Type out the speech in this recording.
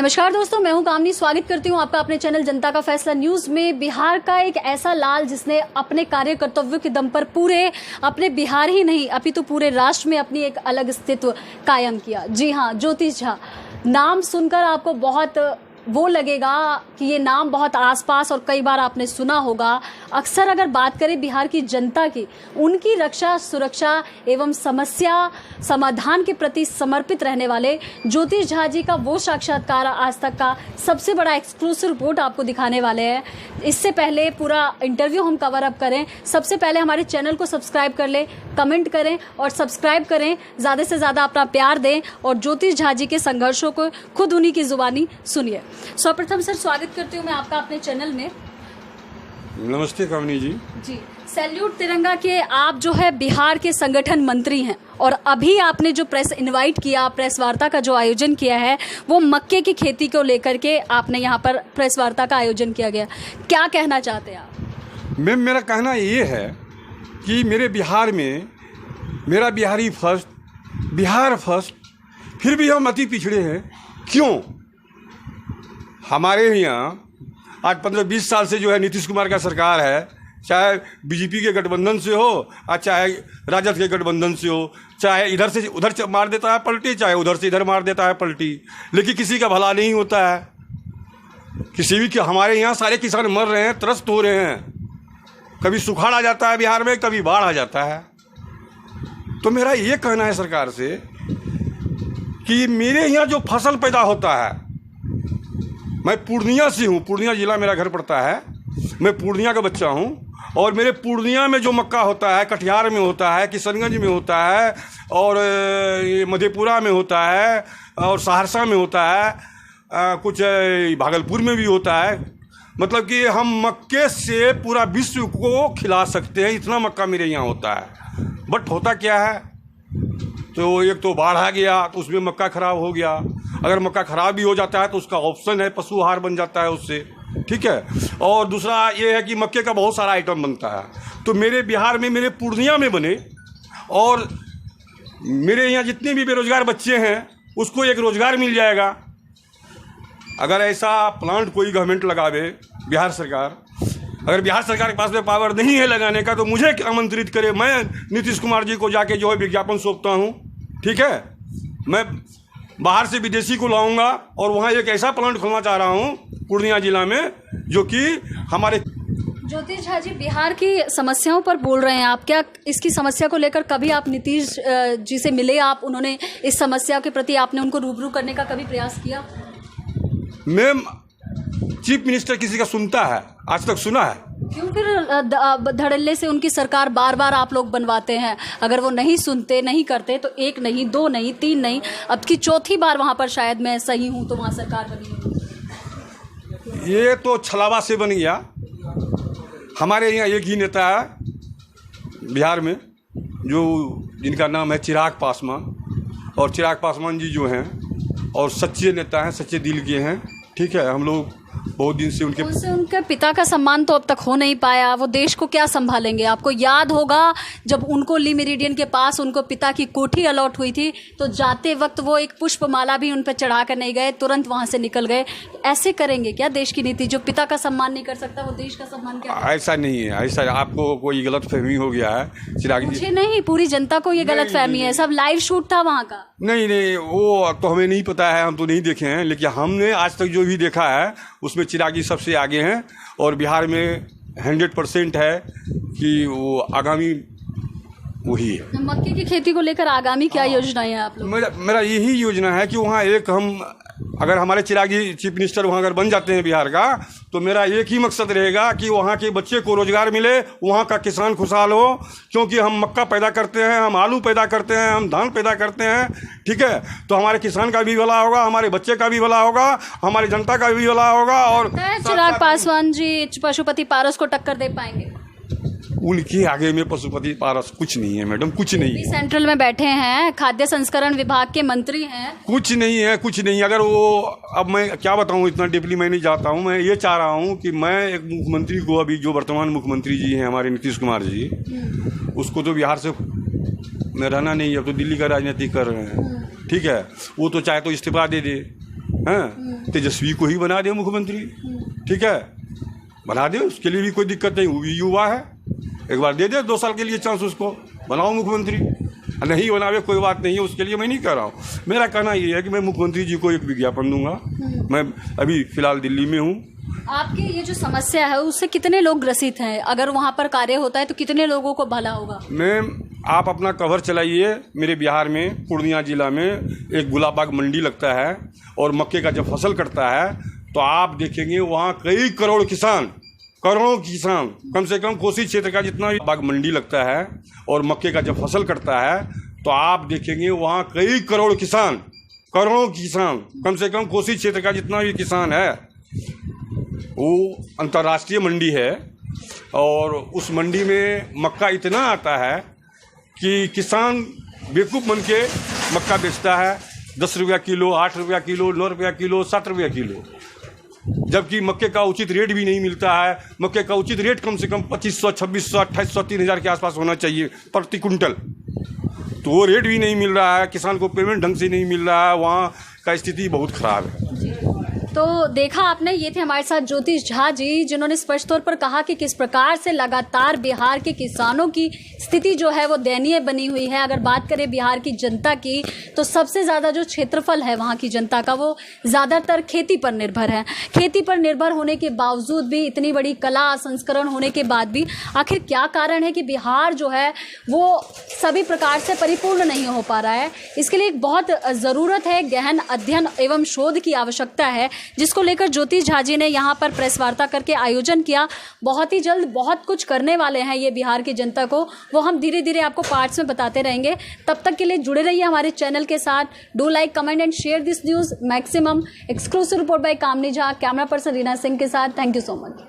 नमस्कार दोस्तों, मैं हूं कामनी। स्वागत करती हूं आपका अपने चैनल जनता का फैसला न्यूज में। बिहार का एक ऐसा लाल जिसने अपने कार्य कर्तव्यों के दम पर पूरे अपने बिहार ही नहीं अपितु पूरे राष्ट्र में अपनी एक अलग अस्तित्व कायम किया। जी हां, ज्योतिष झा। नाम सुनकर आपको बहुत वो लगेगा कि ये नाम बहुत आसपास और कई बार आपने सुना होगा। अक्सर अगर बात करें बिहार की जनता की, उनकी रक्षा सुरक्षा एवं समस्या समाधान के प्रति समर्पित रहने वाले ज्योतिष झा जी का वो साक्षात्कार आज तक का सबसे बड़ा एक्सक्लूसिव रिपोर्ट आपको दिखाने वाले हैं। इससे पहले पूरा इंटरव्यू हम कवर अप करें, सबसे पहले हमारे चैनल को सब्सक्राइब कर लें, कमेंट करें और सब्सक्राइब करें, ज़्यादा से ज़्यादा अपना प्यार दें और ज्योतिष झा जी के संघर्षों को खुद उन्हीं की जुबानी सुनिए। सर्वप्रथम सर, स्वागत करती हूँ मैं आपका अपने चैनल में। नमस्ते कामनी जी। जी, सैल्यूट तिरंगा के आप जो है बिहार के संगठन मंत्री हैं और अभी आपने जो प्रेस इनवाइट किया, प्रेस वार्ता का जो आयोजन किया है, वो मक्के की खेती को लेकर के आपने यहाँ पर प्रेस वार्ता का आयोजन किया गया। क्या कहना चाहते हैं आप? मैम, मेरा कहना ये है कि मेरे बिहार में मेरा बिहारी फर्स्ट, बिहार फर्स्ट, फिर भी हम अति पिछड़े हैं। क्यों? हमारे यहाँ आज 15-20 साल से जो है नीतीश कुमार का सरकार है, चाहे बीजेपी के गठबंधन से हो और चाहे राजद के गठबंधन से हो, चाहे इधर से उधर मार देता है पलटी, चाहे उधर से इधर मार देता है पलटी, लेकिन किसी का भला नहीं होता है। किसी भी हमारे यहाँ सारे किसान मर रहे हैं, त्रस्त हो रहे हैं। कभी सुखाड़ आ जाता है बिहार में, कभी बाढ़ आ जाता है। तो मेरा ये कहना है सरकार से कि मेरे यहाँ जो फसल पैदा होता है, मैं पूर्णिया से हूँ, पूर्णिया जिला मेरा घर पड़ता है, मैं पूर्णिया का बच्चा हूँ, और मेरे पूर्णिया में जो मक्का होता है, कटिहार में होता है, किशनगंज में होता है, और मधेपुरा में होता है, और सहरसा में होता है, कुछ भागलपुर में भी होता है। मतलब कि हम मक्के से पूरा विश्व को खिला सकते हैं, इतना मक्का मेरे यहाँ होता है। बट होता क्या है, तो एक तो बाढ़ आ गया तो उसमें मक्का खराब हो गया। अगर मक्का खराब भी हो जाता है तो उसका ऑप्शन है, पशु आहार बन जाता है उससे, ठीक है। और दूसरा ये है कि मक्के का बहुत सारा आइटम बनता है। तो मेरे बिहार में, मेरे पूर्णिया में बने, और मेरे यहाँ जितने भी बेरोजगार बच्चे हैं उसको एक रोजगार मिल जाएगा। अगर ऐसा प्लांट कोई गवर्नमेंट लगावे, बिहार सरकार, अगर बिहार सरकार के पास में पावर नहीं है लगाने का, तो मुझे आमंत्रित करे, मैं नीतीश कुमार जी को जाके जो है विज्ञापन सौंपता हूँ, ठीक है। मैं बाहर से विदेशी को लाऊंगा और वहाँ एक ऐसा प्लांट खोलना चाह रहा हूँ पूर्णिया जिला में, जो कि हमारे। ज्योतिष झा जी, बिहार की समस्याओं पर बोल रहे हैं आप। क्या इसकी समस्या को लेकर कभी आप नीतीश जी से मिले? आप उन्होंने इस समस्या के प्रति आपने उनको रूबरू करने का कभी प्रयास किया? मैम, चीफ मिनिस्टर किसी का सुनता है? आज तक सुना है? क्यों फिर धड़ल्ले से उनकी सरकार बार बार आप लोग बनवाते हैं? अगर वो नहीं सुनते, नहीं करते, तो एक नहीं, दो नहीं, तीन नहीं, अब की चौथी बार वहाँ पर शायद मैं सही हूँ तो वहाँ सरकार बनी है। ये तो छलावा से बन गया। हमारे यहाँ एक ही नेता है बिहार में, जो जिनका नाम है चिराग पासवान, और चिराग पासवान जी जो हैं और सच्चे नेता हैं, सच्चे दिल के हैं, ठीक है। हम लोग बहुत दिन से उनके पिता का सम्मान तो अब तक हो नहीं पाया। वो देश को क्या संभालेंगे? आपको याद होगा जब उनको ली मेरिडियन के पास उनको पिता की कोठी अलॉट हुई थी, तो जाते वक्त वो एक पुष्पमाला भी उन पर चढ़ा कर नहीं गए, तुरंत वहां से निकल गए। ऐसे करेंगे क्या देश की नीति? जो पिता का सम्मान नहीं कर सकता वो देश का सम्मान क्या? ऐसा नहीं है, ऐसा आपको कोई गलत फहमी हो गया है चिराग जी। मुझे नहीं, पूरी जनता को ये गलत फहमी है। सब लाइव शूट था वहाँ का। नहीं, वो तो हमें नहीं पता है, हम तो नहीं देखे हैं, लेकिन हमने आज तक जो भी देखा है उसमें चिराग जी सबसे आगे हैं, और बिहार में 100% है कि वो आगामी वही है। मक्के की खेती को लेकर आगामी क्या योजनाएं हैं आप लोग? मेरा यही योजना है कि वहाँ एक हम, अगर हमारे चिराग जी चीफ मिनिस्टर वहाँ अगर बन जाते हैं बिहार का, तो मेरा एक ही मकसद रहेगा कि वहाँ के बच्चे को रोजगार मिले, वहाँ का किसान खुशहाल हो। क्योंकि हम मक्का पैदा करते हैं, हम आलू पैदा करते हैं, हम धान पैदा करते हैं, ठीक है। तो हमारे किसान का भी भला होगा, हमारे बच्चे का भी भला होगा, हमारी जनता का भी भला होगा। और चिराग पासवान जी पशुपति पारस को टक्कर दे पाएंगे? उनके आगे में पशुपति पारस कुछ नहीं है मैडम, कुछ नहीं है। सेंट्रल में बैठे हैं, खाद्य संस्करण विभाग के मंत्री हैं। कुछ नहीं है, कुछ नहीं। अगर वो, अब मैं क्या बताऊं, इतना डीपली मैं नहीं जाता हूं। मैं ये चाह रहा हूं कि मैं एक मुख्यमंत्री को, अभी जो वर्तमान मुख्यमंत्री जी हैं हमारे नीतीश कुमार जी, उसको तो बिहार से रहना नहीं है, अब तो दिल्ली का राजनीति कर रहे हैं, ठीक है। वो तो चाहे तो इस्तीफा दे दे, हैं, तेजस्वी को ही बना दे मुख्यमंत्री। ठीक है, बना दे, उसके लिए भी कोई दिक्कत नहीं, वो भी युवा है, एक बार दे दे 2 साल के लिए चांस उसको, बनाओ मुख्यमंत्री। नहीं बनावे कोई बात नहीं है, उसके लिए मैं नहीं कह रहा हूँ। मेरा कहना ये है कि मैं मुख्यमंत्री जी को एक विज्ञापन दूंगा। मैं अभी फिलहाल दिल्ली में हूँ। आपकी ये जो समस्या है उससे कितने लोग ग्रसित हैं? अगर वहाँ पर कार्य होता है तो कितने लोगों को भला होगा? आप अपना कवर चलाइए, मेरे बिहार में पूर्णिया जिला में एक गुलाबबाग मंडी लगता है और मक्के का जब फसल कटता है तो आप देखेंगे वहाँ कई करोड़ों किसान, कम से कम कोसी क्षेत्र का जितना भी बाग मंडी लगता है और मक्के का जब फसल कटता है तो आप देखेंगे वहाँ कई करोड़ों किसान, कम से कम कोसी क्षेत्र का जितना भी किसान है, वो अंतर्राष्ट्रीय मंडी है। और उस मंडी में मक्का इतना आता है कि किसान बेवकूफ़ बन के मक्का बेचता है 10 रुपया किलो, 8 रुपया किलो, 9 रुपया किलो, 7 रुपया किलो, जबकि मक्के का उचित रेट भी नहीं मिलता है। मक्के का उचित रेट कम से कम 2500, 2600, 2800, 3000 के आसपास होना चाहिए प्रति कुंटल, तो वो रेट भी नहीं मिल रहा है, किसान को पेमेंट ढंग से नहीं मिल रहा है, वहाँ का स्थिति बहुत ख़राब है। तो देखा आपने, ये थे हमारे साथ ज्योतिष झा जी, जिन्होंने स्पष्ट तौर पर कहा कि किस प्रकार से लगातार बिहार के किसानों की स्थिति जो है वो दयनीय बनी हुई है। अगर बात करें बिहार की जनता की तो सबसे ज़्यादा जो क्षेत्रफल है वहाँ की जनता का वो ज़्यादातर खेती पर निर्भर है। खेती पर निर्भर होने के बावजूद भी, इतनी बड़ी कला संस्करण होने के बाद भी, आखिर क्या कारण है कि बिहार जो है वो सभी प्रकार से परिपूर्ण नहीं हो पा रहा है? इसके लिए एक बहुत ज़रूरत है, गहन अध्ययन एवं शोध की आवश्यकता है, जिसको लेकर ज्योतिष झा जी ने यहाँ पर प्रेस वार्ता करके आयोजन किया। बहुत ही जल्द बहुत कुछ करने वाले हैं ये बिहार की जनता को, वो हम धीरे धीरे आपको पार्ट्स में बताते रहेंगे। तब तक के लिए जुड़े रहिए हमारे चैनल के साथ। Do like, comment and share this news maximum. Exclusive report by Kamini Jha, camera person Reena Singh के साथ। Thank you so much.